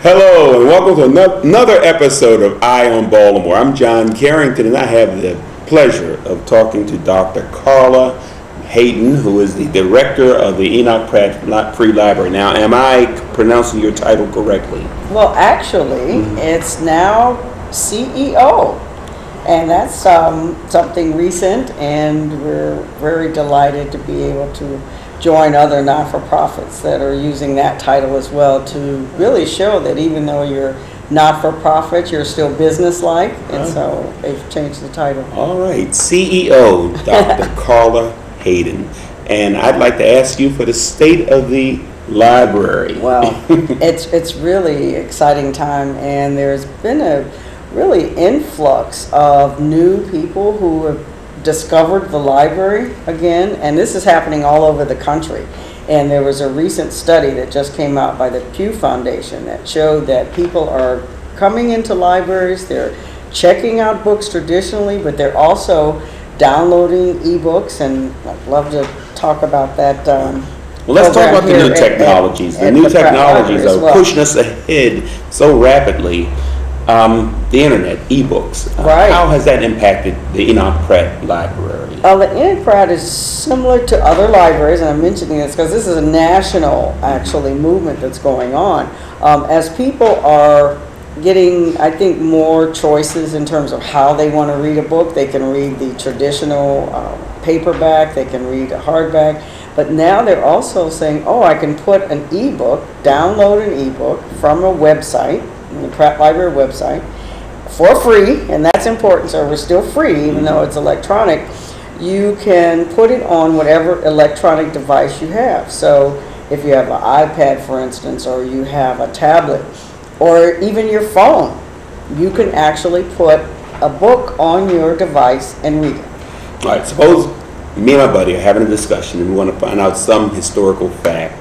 Hello, and welcome to another episode of Eye on Baltimore. I'm John Carrington, and I have the pleasure of talking to Dr. Carla Hayden, who is the director of the Enoch Pratt Free Library. Now, am I pronouncing your title correctly? Well, actually, it's now CEO, and that's something recent, and we're very delighted to be able to join other not-for-profits that are using that title as well to really show that even though you're not-for-profit, you're still business-like, and so they've changed the title. All right, CEO, Dr. Carla Hayden. And I'd like to ask you for the state of the library. Well, it's really exciting time, and there's been a really influx of new people who have discovered the library again, and this is happening all over the country. And there was a recent study that just came out by the Pew Foundation that showed that people are coming into libraries, they're checking out books traditionally, but they're also downloading ebooks, and I'd love to talk about that. Well, let's talk about the new technologies. The new technologies are pushing us ahead so rapidly. The internet, ebooks. Right. How has that impacted the Enoch Pratt Library? The Enoch Pratt is similar to other libraries, and I'm mentioning this because this is a national, actually, movement that's going on. As people are getting, I think, more choices in terms of how they want to read a book. They can read the traditional paperback, they can read a hardback, but now they're also saying, oh, I can put an ebook, download an ebook from a website, the Pratt Library website, for free, and that's important, so we're still free even though it's electronic. You can put it on whatever electronic device you have. So if you have an iPad, for instance, or you have a tablet, or even your phone, you can actually put a book on your device and read it. All right, suppose me and my buddy are having a discussion and we want to find out some historical fact.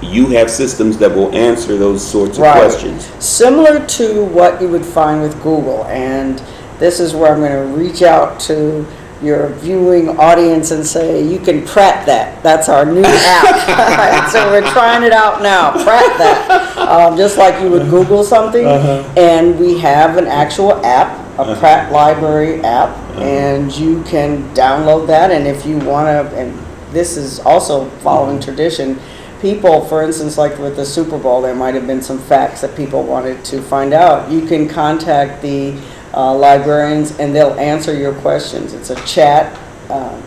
You have systems that will answer those sorts of questions. Similar to what you would find with Google, and this is where I'm going to reach out to your viewing audience and say, you can Pratt that. That's our new app. So we're trying it out now. Pratt that. Just like you would Google something. And we have an actual app, a Pratt Library app, and you can download that. And if you want to, and this is also following tradition, people, for instance, like with the Super Bowl, there might have been some facts that people wanted to find out. You can contact the librarians and they'll answer your questions. It's a chat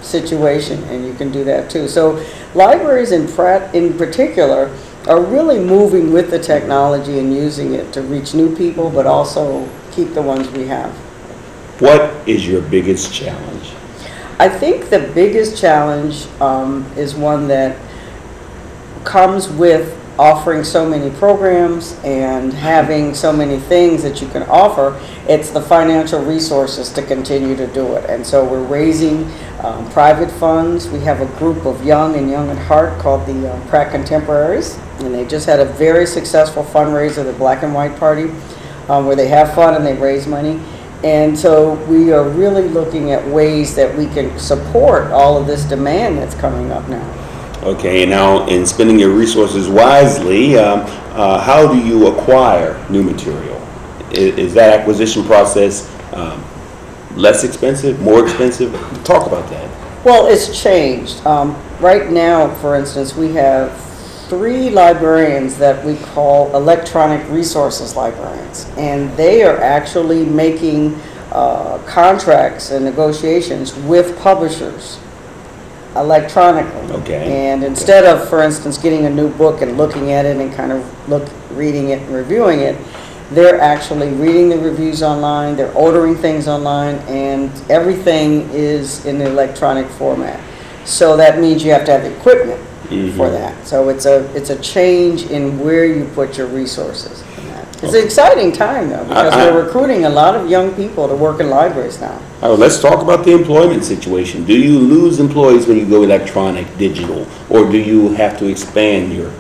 situation, and you can do that too. So libraries in Pratt in particular are really moving with the technology and using it to reach new people, but also keep the ones we have. What is your biggest challenge? I think the biggest challenge is one that comes with offering so many programs and having so many things that you can offer. It's the financial resources to continue to do it. And so we're raising private funds. We have a group of young and young at heart called the Pratt Contemporaries, and they just had a very successful fundraiser, the Black and White Party, where they have fun and they raise money. And so we are really looking at ways that we can support all of this demand that's coming up now. Okay, now in spending your resources wisely, how do you acquire new material? Is that acquisition process less expensive, more expensive? Talk about that. Well, it's changed. Right now, for instance, we have 3 librarians that we call electronic resources librarians, and they are actually making contracts and negotiations with publishers electronically. Okay. And instead of, for instance, getting a new book and looking at it and kind of reading it and reviewing it, they're actually reading the reviews online, they're ordering things online, and everything is in electronic format. So that means you have to have equipment for that. So it's a change in where you put your resources in that. It's an exciting time though, because we're recruiting a lot of young people to work in libraries now. All right, let's talk about the employment situation. Do you lose employees when you go electronic, digital, or do you have to expand your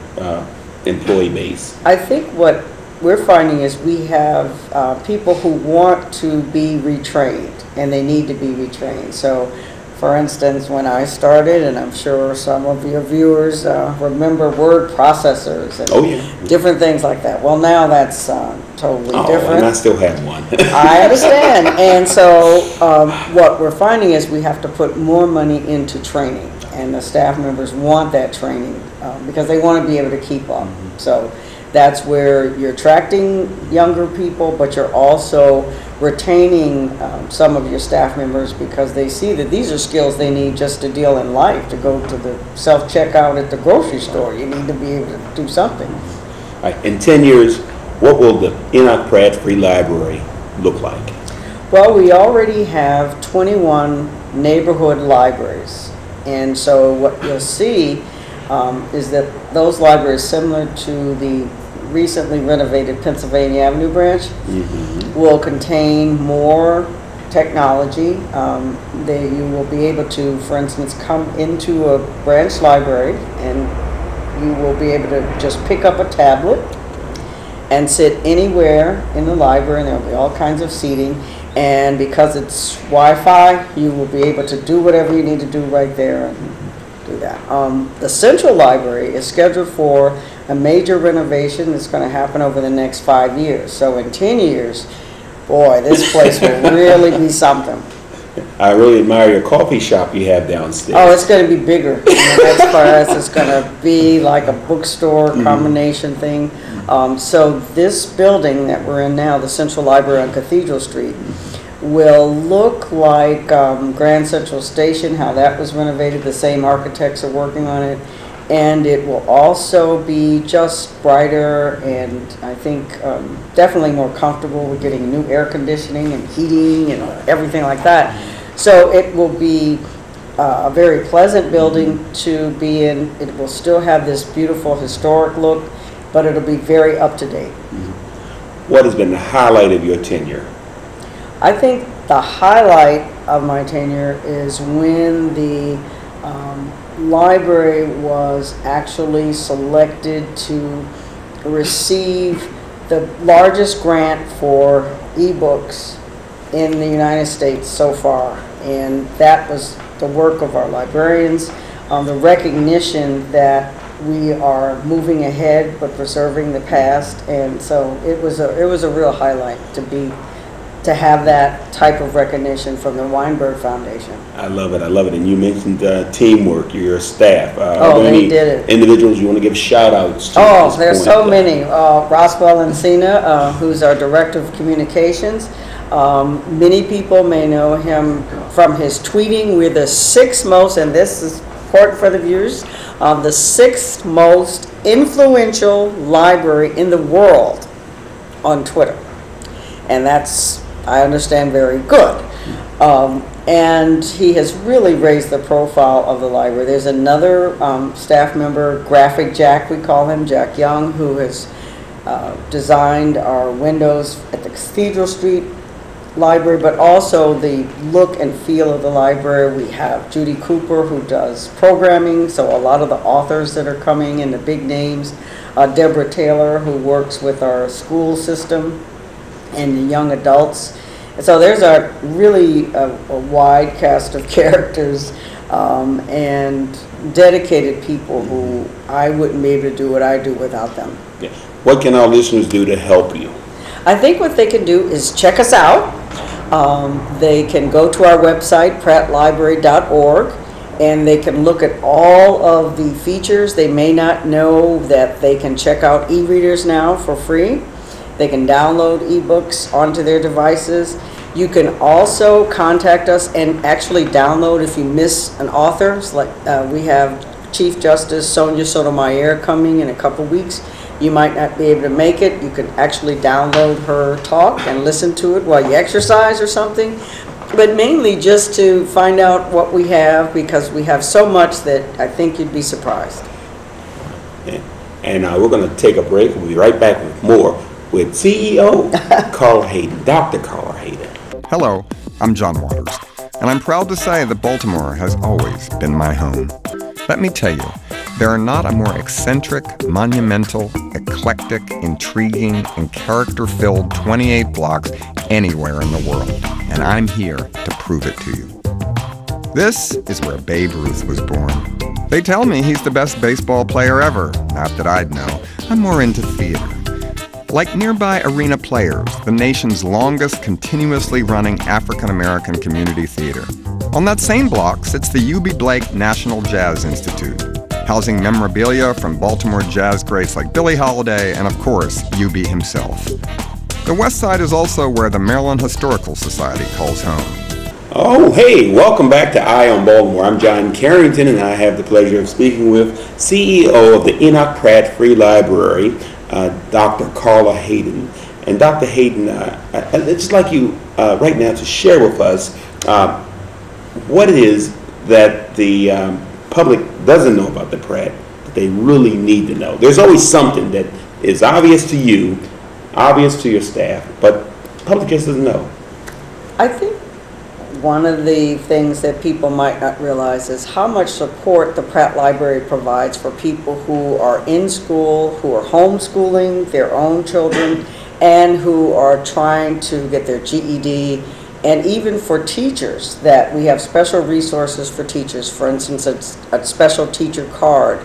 employee base? I think what we're finding is we have people who want to be retrained, and they need to be retrained. So, for instance, when I started, and I'm sure some of your viewers remember word processors and different things like that. Well, now that's totally different. And I still have one. I understand. And so what we're finding is we have to put more money into training, and the staff members want that training because they want to be able to keep up. So that's where you're attracting younger people, but you're also retaining some of your staff members because they see that these are skills they need just to deal in life, to go to the self-checkout at the grocery store. You need to be able to do something. All right, in 10 years, what will the Enoch Pratt Free Library look like? Well, we already have 21 neighborhood libraries. And so what you'll see is that those libraries, similar to the recently renovated Pennsylvania Avenue branch, will contain more technology. You will be able to, for instance, come into a branch library and you will be able to just pick up a tablet and sit anywhere in the library, and there will be all kinds of seating. And because it's Wi-Fi, you will be able to do whatever you need to do right there and do that. The Central Library is scheduled for a major renovation that's going to happen over the next 5 years. So in 10 years, boy, this place will really be something. I really admire your coffee shop you have downstairs. Oh, it's going to be bigger. In the next part, it's going to be like a bookstore combination thing. So this building that we're in now, the Central Library on Cathedral Street, will look like Grand Central Station, how that was renovated. The same architects are working on it. And it will also be just brighter and I think definitely more comfortable. We're getting new air conditioning and heating and everything like that. So it will be a very pleasant building to be in. It will still have this beautiful historic look, but it'll be very up to date. What has been the highlight of your tenure? I think the highlight of my tenure is when the library was actually selected to receive the largest grant for ebooks in the United States so far, and that was the work of our librarians, the recognition that we are moving ahead but preserving the past. And so it was a real highlight to have that type of recognition from the Weinberg Foundation. I love it. I love it. And you mentioned teamwork, your staff. They did it. Individuals you want to give shout outs to? Oh, there's so many. Roswell Encina, who's our Director of Communications. Many people may know him from his tweeting. We're the sixth most, and this is important for the viewers, the sixth most influential library in the world on Twitter. And that's, I understand, very good. And he has really raised the profile of the library. There's another staff member, Graphic Jack, we call him, Jack Young, who has designed our windows at the Cathedral Street Library, but also the look and feel of the library. We have Judy Cooper, who does programming, so a lot of the authors that are coming and the big names. Deborah Taylor, who works with our school system and the young adults. And so there's a really a wide cast of characters and dedicated people who I wouldn't be able to do what I do without them. Yeah. What can our listeners do to help you? I think what they can do is check us out. They can go to our website, prattlibrary.org, and they can look at all of the features. They may not know that they can check out e-readers now for free. They can download ebooks onto their devices. You can also contact us and actually download if you miss an author. Like we have Chief Justice Sonia Sotomayor coming in a couple weeks. You might not be able to make it. You can actually download her talk and listen to it while you exercise or something. But mainly just to find out what we have, because we have so much that I think you'd be surprised. And we're going to take a break. We'll be right back with more with CEO Carla Hayden, Dr. Carla Hayden. Hello, I'm John Waters, and I'm proud to say that Baltimore has always been my home. Let me tell you, there are not a more eccentric, monumental, eclectic, intriguing, and character-filled 28 blocks anywhere in the world, and I'm here to prove it to you. This is where Babe Ruth was born. They tell me he's the best baseball player ever. Not that I'd know. I'm more into theater. Like nearby Arena Players, the nation's longest continuously running African-American community theater. On that same block sits the U.B. Blake National Jazz Institute, housing memorabilia from Baltimore jazz greats like Billie Holiday and, of course, U.B. himself. The West Side is also where the Maryland Historical Society calls home. Oh, hey, welcome back to Eye on Baltimore. I'm John Carrington, and I have the pleasure of speaking with CEO of the Enoch Pratt Free Library, Dr. Carla Hayden. And Dr. Hayden, I'd just like you right now to share with us what it is that the public doesn't know about the Pratt that they really need to know. There's always something that is obvious to you, obvious to your staff, but the public just doesn't know. I think one of the things that people might not realize is how much support the Pratt Library provides for people who are in school, who are homeschooling their own children, and who are trying to get their GED, and even for teachers, that we have special resources for teachers. For instance, a special teacher card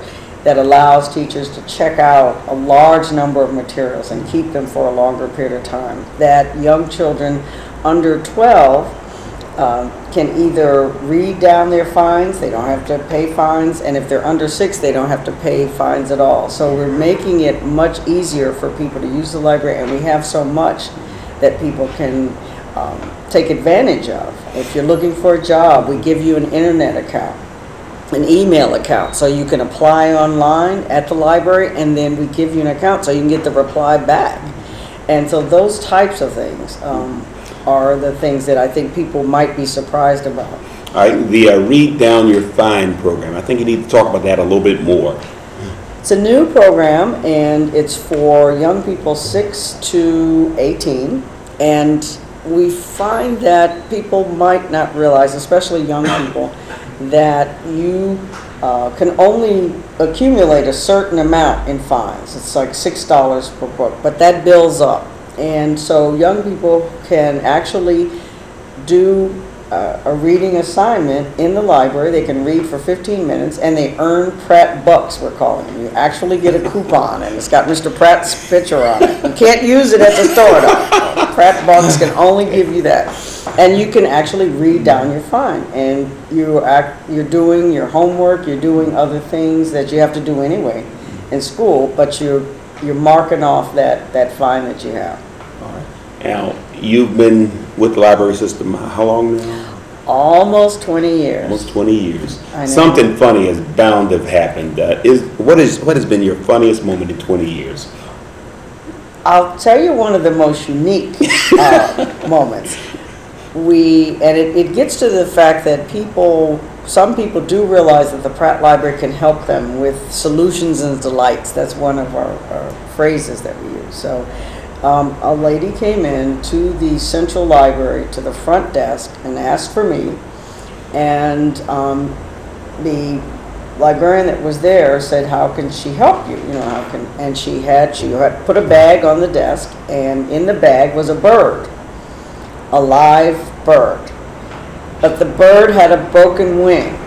that allows teachers to check out a large number of materials and keep them for a longer period of time. That young children under 12 can either read down their fines, they don't have to pay fines, and if they're under 6, they don't have to pay fines at all. So we're making it much easier for people to use the library, and we have so much that people can take advantage of. If you're looking for a job, we give you an internet account, an email account, so you can apply online at the library, and then we give you an account so you can get the reply back. And so those types of things are the things that I think people might be surprised about. All right, the Read Down Your Fine program. I think you need to talk about that a little bit more. It's a new program, and it's for young people 6 to 18, and we find that people might not realize, especially young people, that you can only accumulate a certain amount in fines. It's like $6 per book, but that builds up. And so young people can actually do a reading assignment in the library. They can read for 15 minutes, and they earn Pratt Bucks, we're calling them. You actually get a coupon, and it's got Mr. Pratt's picture on it. You can't use it at the store, though. Pratt Bucks can only give you that. And you can actually read down your fine, and you're doing your homework, you're doing other things that you have to do anyway in school, but you're marking off that fine that you have. All right. Now, you've been with the library system how long now? Almost 20 years. Almost 20 years. I know. Something funny is bound to have happened. What has been your funniest moment in 20 years? I'll tell you one of the most unique moments. It gets to the fact that some people do realize that the Pratt Library can help them with solutions and delights. That's one of our phrases that we use. So a lady came in to the central library, to the front desk, and asked for me, and the librarian that was there said, "How can she help you? You know, and she had put a bag on the desk, and in the bag was a bird, a live bird. But the bird had a broken wing."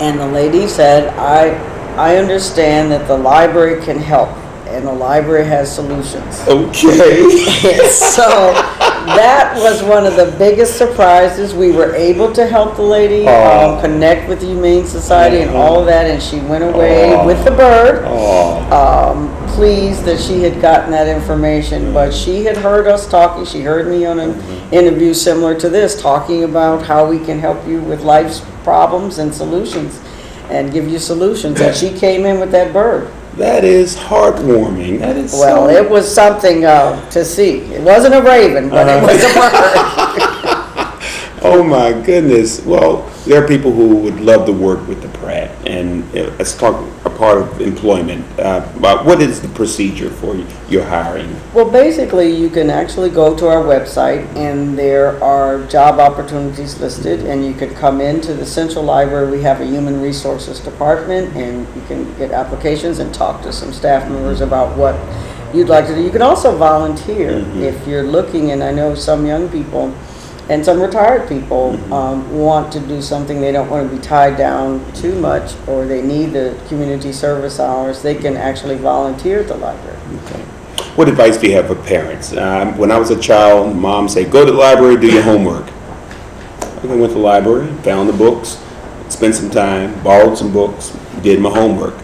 And the lady said, I understand that the library can help, and the library has solutions. Okay. So that was one of the biggest surprises. We were able to help the lady connect with the Humane Society and all of that, and she went away with the bird, pleased that she had gotten that information. But she had heard us talking. She heard me on an interview similar to this, talking about how we can help you with life's problems and solutions, and give you solutions. And she came in with that bird. That is heartwarming. That is Well, it was something to see. It wasn't a raven, but it was a bird. Oh my goodness. Well, there are people who would love to work with the Pratt, and let's talk a part of employment. About what is the procedure for your hiring? Well, basically, you can actually go to our website, and there are job opportunities listed, and you can come into the Central Library. We have a human resources department, and you can get applications and talk to some staff members about what you'd like to do. You can also volunteer if you're looking, and I know some young people and some retired people want to do something. They don't want to be tied down too much, or they need the community service hours. They can actually volunteer at the library. Okay. What advice do you have for parents? When I was a child, mom said, go to the library, do your homework. I went to the library, found the books, spent some time, borrowed some books, did my homework.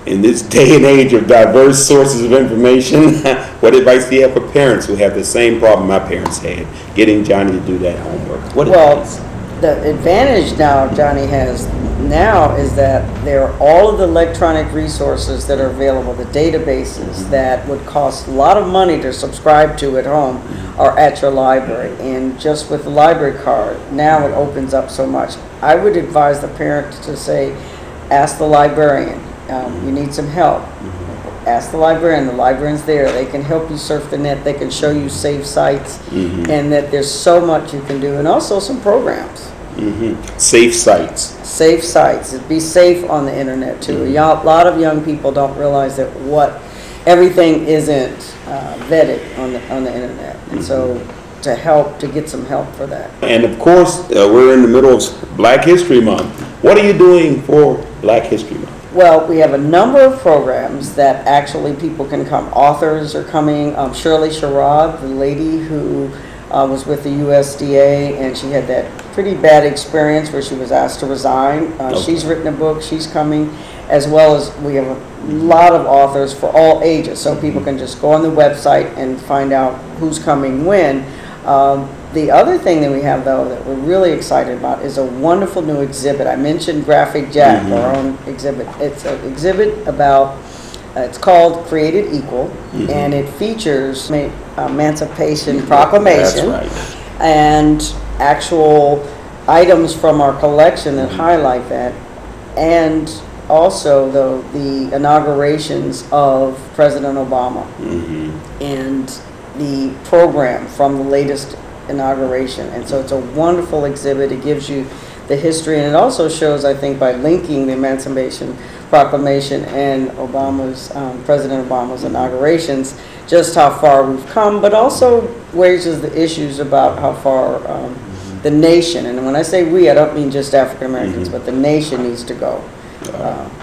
In this day and age of diverse sources of information, what advice do you have for parents who have the same problem my parents had, getting Johnny to do that homework? What advice? The advantage now Johnny has now is that there are all of the electronic resources that are available, the databases that would cost a lot of money to subscribe to at home are at your library. And just with the library card, now it opens up so much. I would advise the parent to say, ask the librarian. You need some help. Ask the librarian. The librarian's there. They can help you surf the net. They can show you safe sites, and that there's so much you can do, and also some programs. Safe sites. Safe sites. Be safe on the internet too. A lot of young people don't realize that everything isn't vetted on the internet, and so to get some help for that. And of course, we're in the middle of Black History Month. What are you doing for Black History Month? Well, we have a number of programs that actually people can come. Authors are coming. Shirley Sherrod, the lady who was with the USDA, and she had that pretty bad experience where she was asked to resign. She's written a book. She's coming, as well as we have a lot of authors for all ages, so people can just go on the website and find out who's coming when. The other thing that we have, though, that we're really excited about is a wonderful new exhibit. I mentioned Graphic Jack, our own exhibit. It's an exhibit about, it's called Created Equal, and it features Emancipation Proclamation. That's right. And actual items from our collection that highlight that, and also the inaugurations of President Obama and the program from the latest inauguration. And so it's a wonderful exhibit. It gives you the history, and it also shows, I think, by linking the Emancipation Proclamation and President Obama's inaugurations, just how far we've come, but also raises the issues about how far the nation, and when I say we, I don't mean just African Americans, but the nation needs to go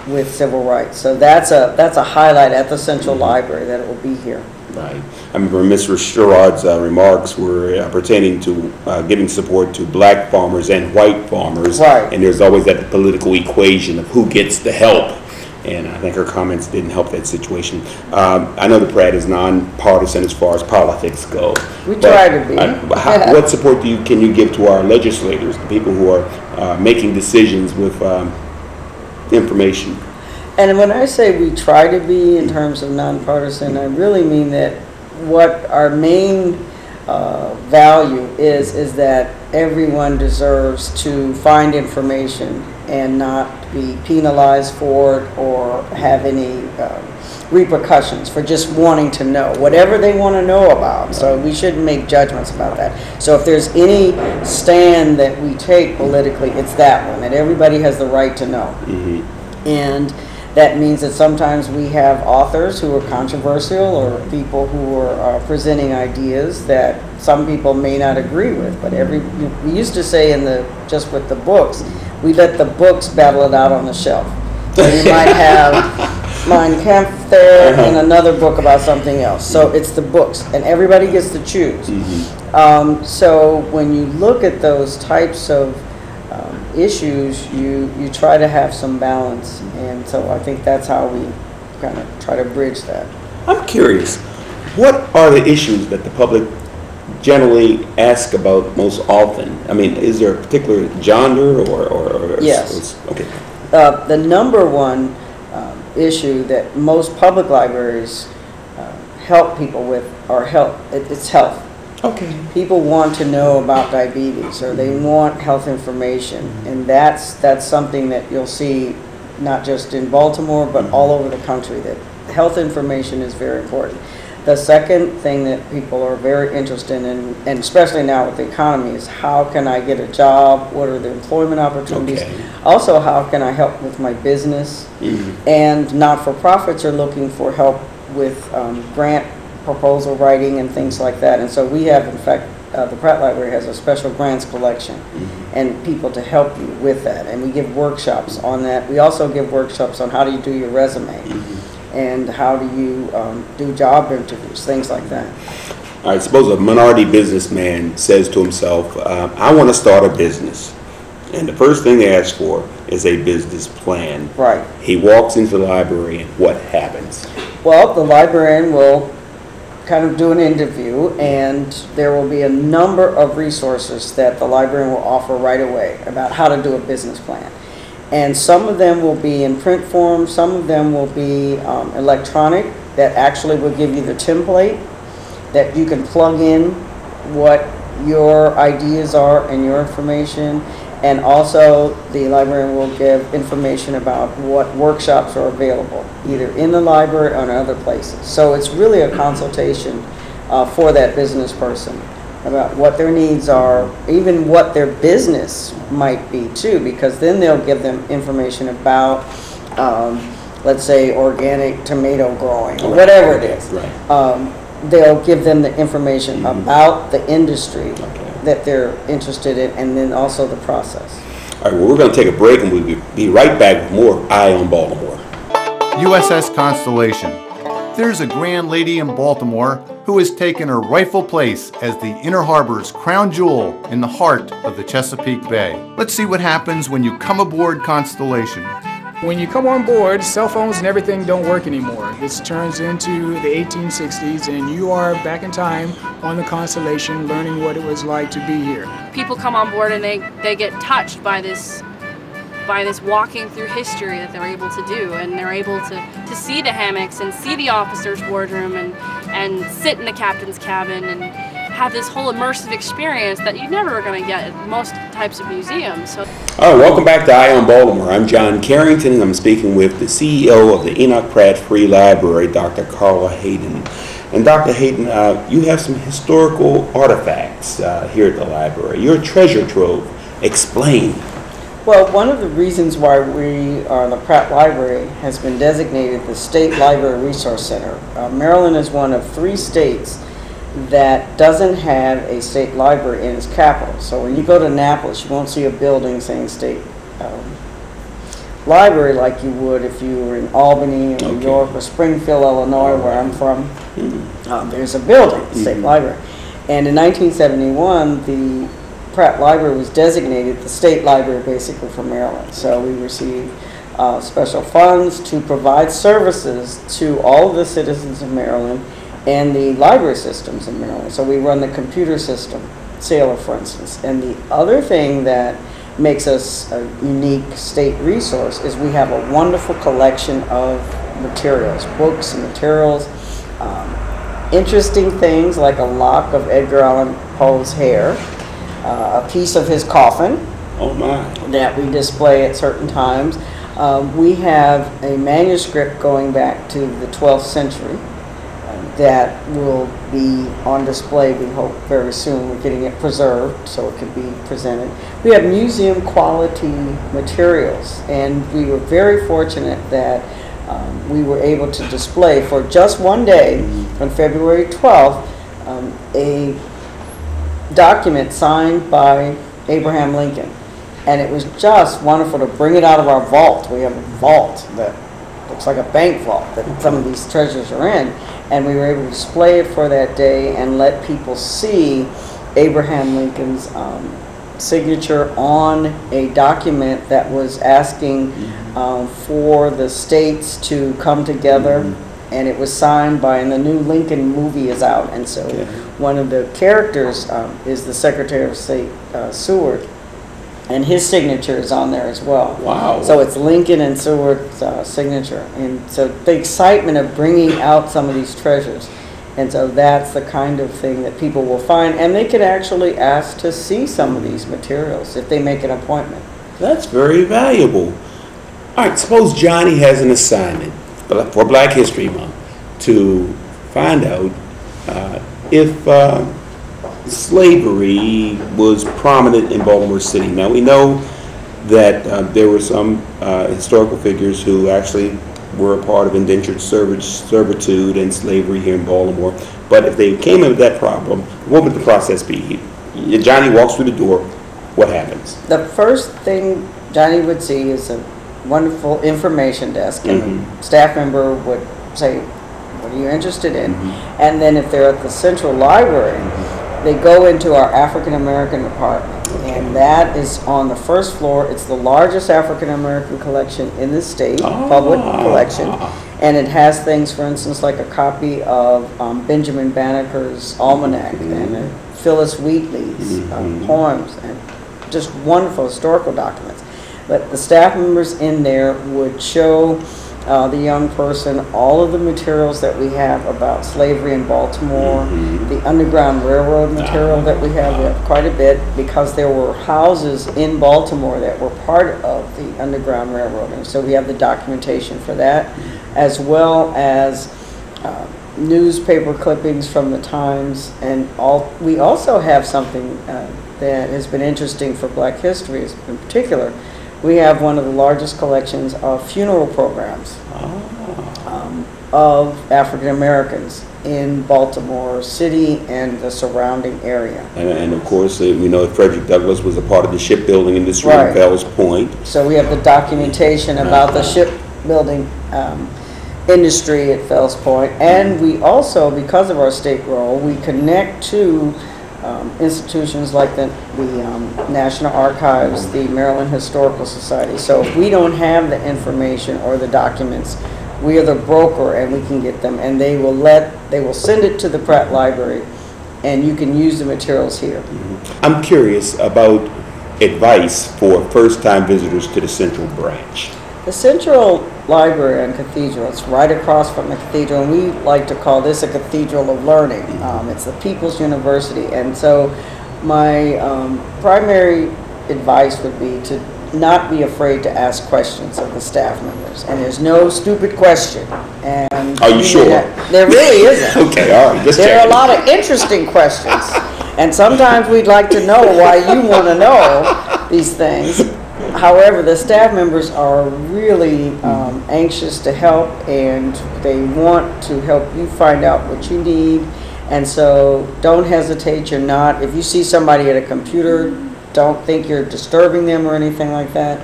with civil rights. So that's a highlight at the Central Library, that it will be here. Right. I remember Mr. Sherrod's remarks were pertaining to giving support to black farmers and white farmers. Right. And there's always that political equation of who gets the help. And I think her comments didn't help that situation. I know the Pratt is nonpartisan as far as politics go. We try to be. What support can you give to our legislators, the people who are making decisions with information? And when I say we try to be in terms of nonpartisan, I really mean that what our main value is that everyone deserves to find information and not be penalized for it or have any repercussions for just wanting to know whatever they want to know about. So we shouldn't make judgments about that. So if there's any stand that we take politically, it's that one, that everybody has the right to know. And that means that sometimes we have authors who are controversial or people who are presenting ideas that some people may not agree with. But we used to say just with the books, we let the books battle it out on the shelf. So you might have Mein Kampf there and another book about something else. So it's the books, and everybody gets to choose. So when you look at those types of issues, you try to have some balance, and so I think that's how we kind of try to bridge that. I'm curious, what are the issues that the public generally ask about most often? I mean, is there a particular genre or Yes. Okay. The number one issue that most public libraries help people with are health. It's health. Okay. People want to know about diabetes, or they want health information, and that's something that you'll see not just in Baltimore but all over the country, that health information is very important. The second thing that people are very interested in, and especially now with the economy, is how can I get a job? What are the employment opportunities? Okay. Also, how can I help with my business? And not-for-profits are looking for help with grant proposal writing and things like that. And so we have, in fact, the Pratt Library has a special grants collection and people to help you with that. And we give workshops on that. We also give workshops on how do you do your resume and how do you do job interviews, things like that. All right, suppose a minority businessman says to himself, I want to start a business. And the first thing they ask for is a business plan. Right. He walks into the library, and what happens? Well, the librarian will kind of do an interview, and there will be a number of resources that the librarian will offer right away about how to do a business plan. And some of them will be in print form, some of them will be electronic, that actually will give you the template that you can plug in what your ideas are and your information. And also the librarian will give information about what workshops are available, either in the library or in other places. So it's really a consultation for that business person about what their needs are, even what their business might be too, because then they'll give them information about, let's say, organic tomato growing, or whatever it is. They'll give them the information about the industry that they're interested in, and then also the process. All right, well, we're going to take a break, and we'll be right back with more Eye on Baltimore. USS Constellation. There's a grand lady in Baltimore who has taken her rightful place as the Inner Harbor's crown jewel in the heart of the Chesapeake Bay. Let's see what happens when you come aboard Constellation. When you come on board, cell phones and everything don't work anymore. This turns into the 1860s, and you are back in time on the Constellation learning what it was like to be here. People come on board and they get touched by this walking through history that they're able to do, and they're able to see the hammocks and see the officer's wardroom and sit in the captain's cabin and have this whole immersive experience that you're never going to get at most types of museums. So. All right, welcome back to Eye on Baltimore. I'm John Carrington, and I'm speaking with the CEO of the Enoch Pratt Free Library, Dr. Carla Hayden. And Dr. Hayden, you have some historical artifacts here at the library. You're a treasure trove. Explain. Well, one of the reasons why the Pratt Library has been designated the State Library Resource Center. Maryland is one of 3 states that doesn't have a state library in its capital. So when you go to Annapolis, you won't see a building saying state library like you would if you were in Albany or New York or Springfield, Illinois, where I'm from. There's a building, state library. And in 1971, the Pratt Library was designated the state library basically for Maryland. So we received special funds to provide services to all of the citizens of Maryland and the library systems in Maryland. So we run the computer system, Sailor for instance. And the other thing that makes us a unique state resource is we have a wonderful collection of materials, books and materials, interesting things like a lock of Edgar Allan Poe's hair, a piece of his coffin that we display at certain times. We have a manuscript going back to the 12th century that will be on display, we hope, very soon. We're getting it preserved so it can be presented. We have museum quality materials, and we were very fortunate that we were able to display for just one day on February 12th a document signed by Abraham Lincoln. And it was just wonderful to bring it out of our vault. We have a vault that looks like a bank vault that some of these treasures are in. And we were able to display it for that day and let people see Abraham Lincoln's signature on a document that was asking for the states to come together. And it was signed by, and the new Lincoln movie is out. And so one of the characters is the Secretary of State, Seward. And his signature is on there as well. Wow. So it's Lincoln and Seward's signature. And so the excitement of bringing out some of these treasures. And so that's the kind of thing that people will find. And they can actually ask to see some of these materials if they make an appointment. That's very valuable. All right, suppose Johnny has an assignment for Black History Month to find out if slavery was prominent in Baltimore City. Now, we know that there were some historical figures who actually were a part of indentured servitude and slavery here in Baltimore. But if they came in with that problem, what would the process be? Johnny walks through the door. What happens? The first thing Johnny would see is a wonderful information desk, and a staff member would say, what are you interested in? And then if they're at the Central Library, they go into our African American department, and that is on the first floor. It's the largest African American collection in the state, public collection, and it has things, for instance, like a copy of Benjamin Banneker's Almanac and Phyllis Wheatley's poems, and just wonderful historical documents. But the staff members in there would show the young person all of the materials that we have about slavery in Baltimore, the Underground Railroad material that we have quite a bit, because there were houses in Baltimore that were part of the Underground Railroad, and so we have the documentation for that, as well as newspaper clippings from the Times, and we also have something that has been interesting for Black history in particular. We have one of the largest collections of funeral programs of African Americans in Baltimore City and the surrounding area. And of course, we know that Frederick Douglass was a part of the shipbuilding industry in Fells Point. So we have the documentation about the shipbuilding industry at Fells Point. And we also, because of our state role, we connect to institutions like the National Archives, the Maryland Historical Society. So if we don't have the information or the documents, we are the broker, and we can get them, and they will send it to the Pratt Library, and you can use the materials here. I'm curious about advice for first-time visitors to the Central Branch. The Central Library and Cathedral, it's right across from the cathedral, and we like to call this a cathedral of learning. It's the People's University, and so my primary advice would be to not be afraid to ask questions of the staff members, and there's no stupid question. And are you sure? There really isn't. Okay, all right, just there checking. are a lot of interesting questions, and sometimes we'd like to know why you want to know these things. However, the staff members are really anxious to help, and they want to help you find out what you need. And so don't hesitate. If you see somebody at a computer, don't think you're disturbing them or anything like that.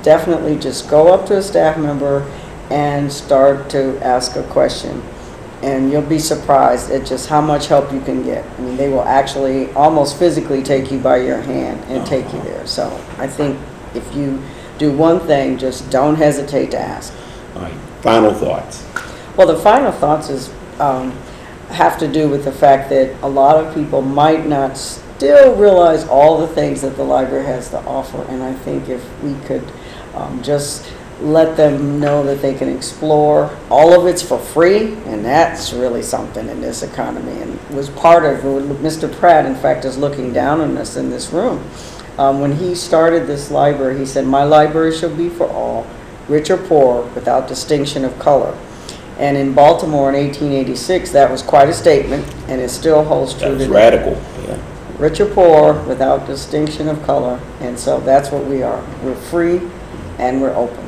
Definitely just go up to a staff member and start to ask a question. And you'll be surprised at just how much help you can get. I mean, they will actually almost physically take you by your hand and take you there. So I think if you do one thing, just don't hesitate to ask. All right, final thoughts. Well, the final thoughts have to do with the fact that a lot of people might not still realize all the things that the library has to offer, and I think if we could just let them know that they can explore. All of it's for free, and that's really something in this economy, and was part of Mr. Pratt, in fact, is looking down on us in this room. When he started this library, he said, "My library shall be for all, rich or poor, without distinction of color." And in Baltimore in 1886, that was quite a statement, and it still holds true today. That was radical. Yeah. Rich or poor, without distinction of color, and so that's what we are. We're free, and we're open.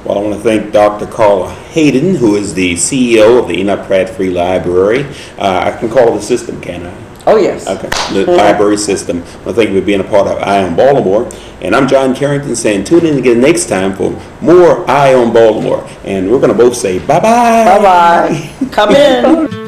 Well, I want to thank Dr. Carla Hayden, who is the CEO of the Enoch Pratt Free Library. I can call it the system, can I? Oh, yes. Okay, the library system. I want to thank you for being a part of Eye on Baltimore. And I'm John Carrington saying tune in again next time for more Eye on Baltimore. And we're going to both say bye-bye. Bye-bye. Come in.